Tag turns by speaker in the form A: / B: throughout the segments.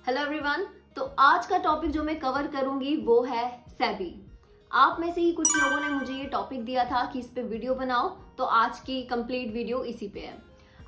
A: Hello everyone. तो आज का टॉपिक जो मैं कवर करूंगी वो है सेबी। आप में से ही कुछ लोगों ने मुझे ये टॉपिक दिया था कि इस पे वीडियो बनाओ, तो आज की कंप्लीट वीडियो इसी पे है।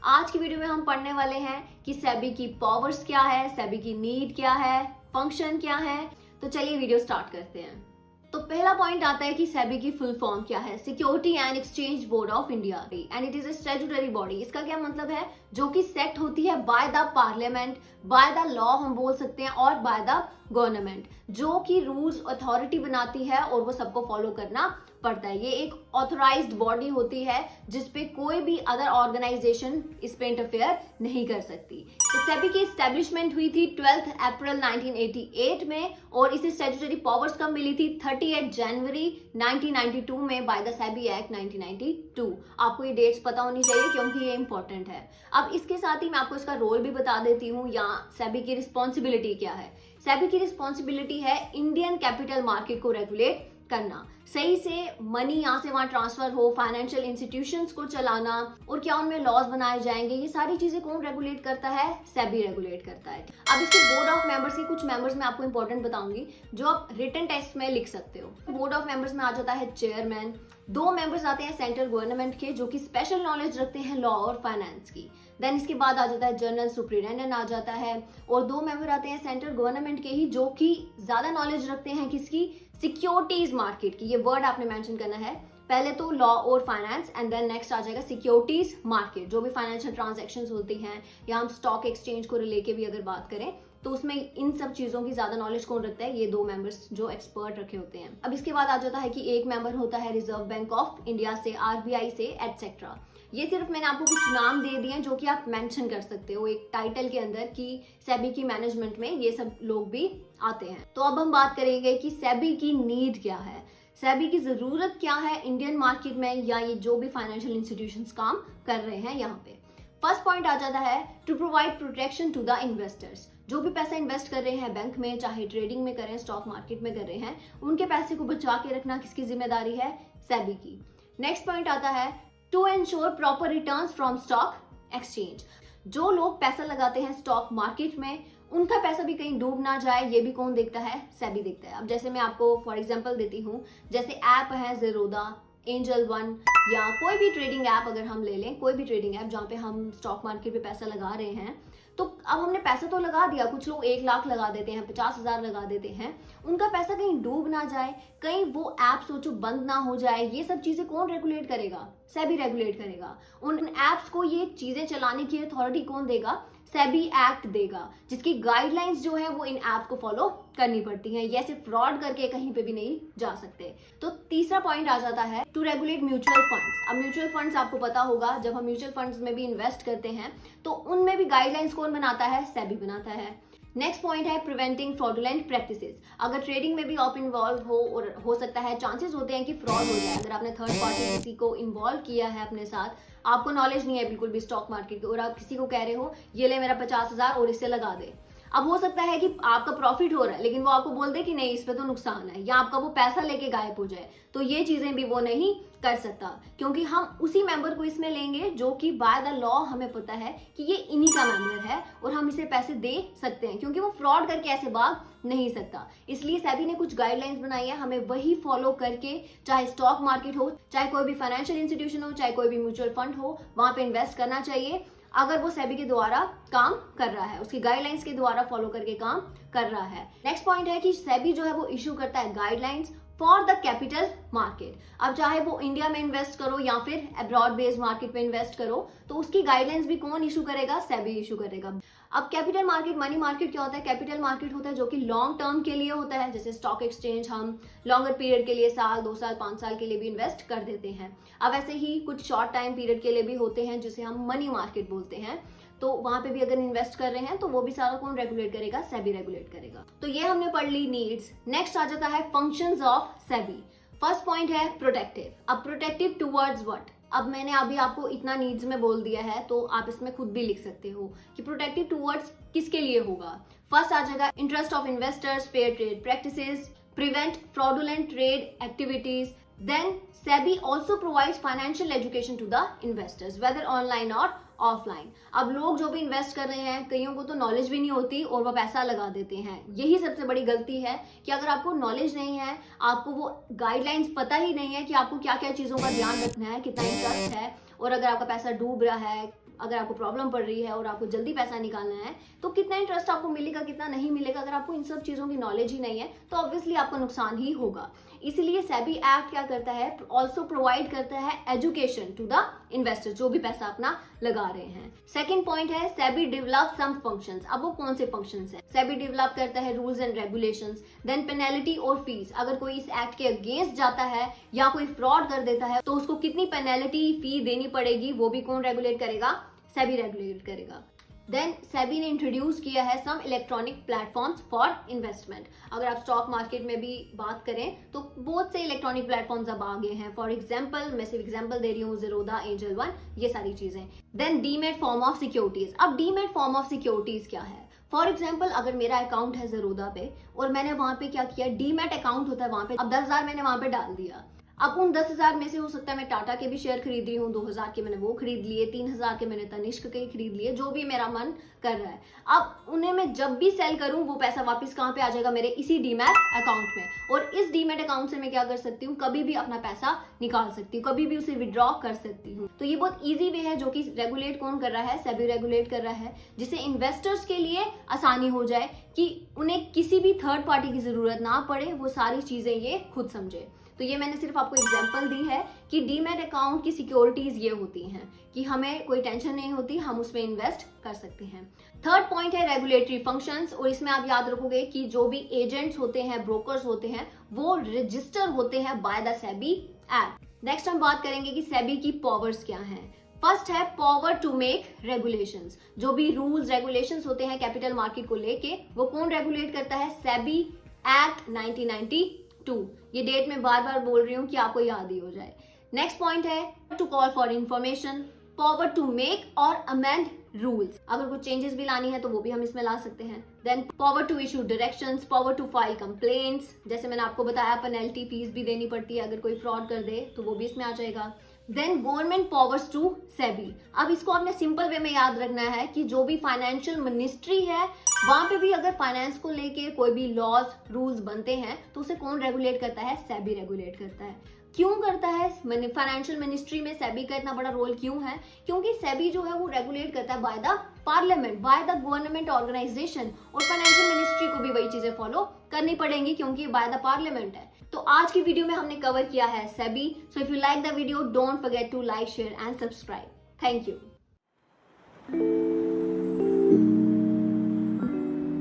A: आज की वीडियो में हम पढ़ने वाले हैं कि सेबी की पावर्स क्या है, सेबी की नीड क्या है, फंक्शन क्या है। तो चलिए वीडियो स्टार्ट करते हैं। तो पहला पॉइंट आता है कि सेबी की फुल फॉर्म क्या है। Security and exchange board of India, and it is a statutory body. इसका क्या मतलब है? जो कि सेट होती है by the parliament, by the law हम बोल सकते हैं, और बाय द गवर्नमेंट, जो कि रूल्स अथॉरिटी बनाती है और वो सबको फॉलो करना पड़ता है। ये एक ऑथराइज्ड बॉडी होती है जिसपे कोई भी अदर ऑर्गेनाइजेशन इस पे इंटरफेयर नहीं कर सकती। तो सेबी की एस्टेब्लिशमेंट हुई थी 12 अप्रैल 1988 में, और इसे स्टैट्यूटरी पावर्स कब मिली थी? 38 जनवरी 1992 में बाय द सेबी एक्ट 1992। आपको ये डेट्स पता होनी चाहिए क्योंकि ये इंपॉर्टेंट है। अब इसके साथ ही मैं आपको इसका रोल भी बता देती हूँ, या सेबी की रिस्पॉन्सिबिलिटी क्या है। सेबी की रिस्पॉन्सिबिलिटी है इंडियन कैपिटल मार्केट को रेगुलेट करना, सही से मनी यहाँ से वहां ट्रांसफर हो, फाइनेंशियल इंस्टीट्यूशंस को चलाना, और क्या उनमें लॉज बनाए जाएंगे, ये सारी चीजें कौन रेगुलेट करता है? सेबी रेगुलेट करता है। अब इसके बोर्ड ऑफ मेंबर्स के कुछ मेंबर्स मैं आपको इंपॉर्टेंट बताऊंगी जो आप रिटन टेस्ट में लिख सकते हो। बोर्ड ऑफ मेंबर्स में आ जाता है चेयरमैन, 2 मेंबर्स आते हैं सेंट्रल गवर्नमेंट के जो कि स्पेशल नॉलेज रखते हैं लॉ और फाइनेंस की। देन इसके बाद आ जाता है जनरल सुप्रिटेंडेंट आ जाता है, और 2 मेंबर आते हैं सेंट्रल गवर्नमेंट के ही जो कि ज्यादा नॉलेज रखते हैं किसकी? सिक्योरिटीज मार्केट की। ये वर्ड आपने मेंशन करना है। पहले तो लॉ और फाइनेंस, एंड देन नेक्स्ट आ जाएगा सिक्योरिटीज मार्केट। जो भी फाइनेंशियल ट्रांजैक्शंस होती हैं, या हम स्टॉक एक्सचेंज को रिले के भी अगर बात करें तो उसमें इन सब चीजों की ज्यादा नॉलेज कौन रखता है? ये 2 मेंबर्स जो एक्सपर्ट रखे होते हैं। अब इसके बाद आ जाता है कि एक मेंबर होता है रिजर्व बैंक ऑफ इंडिया से, आरबीआई से, एटसेट्रा। ये सिर्फ मैंने आपको कुछ नाम दे दिए हैं जो कि आप मेंशन कर सकते हो एक टाइटल के अंदर कि सेबी की मैनेजमेंट में ये सब लोग भी आते हैं। तो अब हम बात करेंगे कि सेबी की नीड क्या है, सेबी की जरूरत क्या है इंडियन मार्केट में, या ये जो भी फाइनेंशियल इंस्टीट्यूशंस काम कर रहे हैं यहाँ पे। फर्स्ट पॉइंट आ जाता है to provide protection to the investors. जो भी पैसा इन्वेस्ट कर रहे हैं बैंक में, चाहे ट्रेडिंग में कर रहे हैं, स्टॉक मार्केट में कर रहे हैं, उनके पैसे को बचा के रखना किसकी जिम्मेदारी है? सेबी की। नेक्स्ट पॉइंट आता है to ensure proper returns from stock exchange. जो लोग पैसा लगाते हैं स्टॉक मार्केट में, उनका पैसा भी कहीं डूब ना जाए, ये भी कौन देखता है? सेबी देखता है। अब जैसे मैं आपको फॉर एग्जांपल देती हूँ, जैसे ऐप है ज़ेरोधा, एंजल वन, या कोई भी ट्रेडिंग ऐप अगर हम ले लें, कोई भी ट्रेडिंग ऐप जहाँ पे हम स्टॉक मार्केट पे पैसा लगा रहे हैं, तो अब हमने पैसा तो लगा दिया, कुछ लोग 1 लाख लगा देते हैं, 50,000 लगा देते हैं, उनका पैसा कहीं डूब ना जाए, कहीं वो ऐप सोचो बंद ना हो जाए, ये सब चीजें कौन रेगुलेट करेगा? सेबी रेगुलेट करेगा। उन ऐप्स को ये चीजें चलाने की अथॉरिटी कौन देगा? सेबी एक्ट देगा, जिसकी गाइडलाइंस जो है वो इन ऐप को फॉलो करनी पड़ती हैं। ये सिर्फ फ्रॉड करके कहीं पे भी नहीं जा सकते। तो तीसरा पॉइंट आ जाता है टू रेगुलेट म्यूचुअल फंड्स। अब म्यूचुअल फंड्स आपको पता होगा, जब हम म्यूचुअल फंड्स में भी इन्वेस्ट करते हैं तो उनमें भी गाइडलाइंस कौन बनाता है? सेबी बनाता है। नेक्स्ट पॉइंट है प्रिवेंटिंग फ्रॉडुलेंट प्रैक्टिसेस। अगर ट्रेडिंग में भी आप इन्वॉल्व हो, और हो सकता है चांसेस होते हैं कि फ्रॉड हो जाए। अगर आपने थर्ड पार्टी किसी को इन्वॉल्व किया है अपने साथ, आपको नॉलेज नहीं है बिल्कुल भी स्टॉक मार्केट की, और आप किसी को कह रहे हो ये ले मेरा 50,000 और इससे लगा दे। अब हो सकता है कि आपका प्रॉफिट हो रहा है, लेकिन वो आपको बोल दे कि नहीं इस पे तो नुकसान है, या आपका वो पैसा लेके गायब हो जाए, तो ये चीजें भी वो नहीं कर सकता, क्योंकि हम उसी मेंबर को इसमें लेंगे जो कि बाय द लॉ हमें पता है कि ये इन्हीं का मेंबर है और हम इसे पैसे दे सकते हैं, क्योंकि वो फ्रॉड करके ऐसे भाग नहीं सकता। इसलिए सेबी ने कुछ गाइडलाइंस बनाई है, हमें वही फॉलो करके, चाहे स्टॉक मार्केट हो, चाहे कोई भी फाइनेंशियल इंस्टीट्यूशन हो, चाहे कोई भी म्यूचुअल फंड हो, वहां पे इन्वेस्ट करना चाहिए अगर वो सेबी के द्वारा काम कर रहा है, उसकी गाइडलाइंस के द्वारा फॉलो करके काम कर रहा है। नेक्स्ट पॉइंट है कि सेबी जो है वो इश्यू करता है guidelines for the capital market. अब चाहे वो इंडिया में इन्वेस्ट करो या फिर अब्रॉड बेस्ड मार्केट में इन्वेस्ट करो, तो उसकी गाइडलाइंस भी कौन इशू करेगा? सेबी इशू करेगा। अब कैपिटल मार्केट, मनी मार्केट क्या होता है? कैपिटल मार्केट होता है जो कि लॉन्ग टर्म के लिए होता है। जैसे स्टॉक एक्सचेंज हम लॉन्गर पीरियड के लिए, साल, 2 साल, 5 साल के लिए भी इन्वेस्ट कर देते हैं। अब ऐसे ही कुछ शॉर्ट टाइम पीरियड के लिए भी होते हैं जिसे हम मनी मार्केट बोलते हैं। तो वहां पे भी अगर इन्वेस्ट कर रहे हैं तो वो भी सारा कौन रेगुलेट करेगा? सेबी रेगुलेट करेगा। तो ये हमने पढ़ ली नीड्स। नेक्स्ट आ जाता है functions of SEBI. First point है प्रोटेक्टिव। अब प्रोटेक्टिव टुवर्ड्स व्हाट? अब मैंने अभी आपको इतना नीड्स में बोल दिया है, तो आप इसमें खुद भी लिख सकते हो कि प्रोटेक्टिव टुवर्ड्स किसके लिए होगा। फर्स्ट आ जाएगा interest of investors, fair trade practices, prevent fraudulent trade activities. Then SEBI also provides financial education to the investors, whether online or offline. अब लोग जो भी इन्वेस्ट कर रहे हैं, कईयों को तो नॉलेज भी नहीं होती और वो पैसा लगा देते हैं। यही सबसे बड़ी गलती है कि अगर आपको नॉलेज नहीं है, आपको वो गाइडलाइंस पता ही नहीं है कि आपको क्या क्या चीज़ों का ध्यान रखना है, कितना इंटरेस्ट है, और अगर आपका पैसा डूब रहा है, अगर आपको प्रॉब्लम पड़ रही है और आपको जल्दी पैसा निकालना है, तो कितना इंटरेस्ट आपको मिलेगा, कितना नहीं मिलेगा, अगर आपको इन सब चीज़ों की नॉलेज ही नहीं है तो ऑब्वियसली आपको नुकसान ही होगा। इसीलिए सेबी एक्ट क्या करता है, ऑल्सो प्रोवाइड करता है एजुकेशन टू द इन्वेस्टर जो भी पैसा अपना लगा रहे हैं। सेकंड पॉइंट है सेबी डेवलप सम फंक्शंस। अब वो कौन से फंक्शंस हैं? सेबी डेवलप करता है rules and regulations, then penalty और फीस। अगर कोई इस एक्ट के अगेंस्ट जाता है या कोई फ्रॉड कर देता है तो उसको कितनी पेनल्टी फी देनी पड़ेगी, वो भी कौन रेगुलेट करेगा? सेबी रेगुलेट करेगा। देन सेबी ने इंट्रोड्यूस किया है सम इलेक्ट्रॉनिक प्लेटफॉर्म्स फॉर इन्वेस्टमेंट। अगर आप स्टॉक मार्केट में भी बात करें तो बहुत से इलेक्ट्रॉनिक प्लेटफॉर्म्स अब आ गए हैं। फॉर एग्जांपल, मैं सिर्फ एग्जांपल दे रही हूँ, ज़ीरोधा, एंजल वन, ये सारी चीजें। Then demat form of securities. अब डीमैट फॉर्म ऑफ सिक्योरिटीज क्या है? फॉर एग्जाम्पल, अगर मेरा अकाउंट है ज़ीरोधा पे और मैंने वहां पे क्या किया, डीमैट अकाउंट होता है वहां पे, अब 10,000 मैंने वहां पे डाल दिया। अब उन 10,000 में से हो सकता है मैं टाटा के भी शेयर खरीद रही हूँ, 2,000 के मैंने वो खरीद लिए, 3,000 के मैंने तनिष्क के खरीद लिए, जो भी मेरा मन कर रहा है। अब उन्हें मैं जब भी सेल करूं वो पैसा वापस कहाँ पे आ जाएगा? मेरे इसी डीमैट अकाउंट में। और इस डीमैट अकाउंट से मैं क्या कर सकती हूँ, कभी भी अपना पैसा निकाल सकती हूँ, कभी भी उसे विड्रॉ कर सकती हूँ। तो ये बहुत ईजी वे है जो कि रेगुलेट कौन कर रहा है? सेबी रेगुलेट कर रहा है, जिससे इन्वेस्टर्स के लिए आसानी हो जाए कि उन्हें किसी भी थर्ड पार्टी की जरूरत ना पड़े, वो सारी चीजें ये खुद समझे। तो ये मैंने सिर्फ आपको एग्जांपल दी है कि डीमैट अकाउंट की सिक्योरिटीज ये होती हैं कि हमें कोई टेंशन नहीं होती, हम उसमें इन्वेस्ट कर सकते हैं। थर्ड पॉइंट है रेगुलेटरी फंक्शंस, और इसमें आप याद रखोगे कि जो भी एजेंट्स होते हैं, ब्रोकर्स होते हैं, वो रजिस्टर होते हैं by the SEBI act. Next हम बात करेंगे कि सेबी की पावर्स क्या हैं। फर्स्ट है पावर टू मेक रेगुलेशंस। जो भी रूल्स रेगुलेशंस होते हैं कैपिटल मार्केट को लेके, वो कौन रेगुलेट करता है? सेबी एक्ट 1992। ये डेट मैं बार बार बोल रही हूँ कि आपको याद ही हो जाए। नेक्स्ट पॉइंट है to call for information, power to make और अमेंड रूल्स। अगर कुछ चेंजेस भी लानी है तो वो भी हम इसमें ला सकते हैं। Then power to issue directions, power to file complaints, जैसे मैंने आपको बताया पेनल्टी फीस भी देनी पड़ती है अगर कोई फ्रॉड कर दे तो वो भी इसमें आ जाएगा। Then government powers to SEBI. अब इसको आपने सिंपल वे में याद रखना है कि जो भी फाइनेंशियल मिनिस्ट्री है वहां पे भी अगर फाइनेंस को लेके कोई भी लॉज रूल्स बनते हैं तो उसे कौन रेगुलेट करता है? सेबी रेगुलेट करता है। क्यों करता है? फाइनेंशियल मिनिस्ट्री में सेबी का इतना बड़ा रोल क्यों है? क्योंकि सेबी जो है वो रेगुलेट करता है by the parliament, by the government organisation, और फाइनेंशियल मिनिस्ट्री को भी वही चीजें फॉलो करनी पड़ेंगी क्योंकि बाय द पार्लियामेंट है। तो आज की वीडियो में हमने कवर किया है SEBI. So if you like the video, don't forget to like, share and subscribe. Thank you.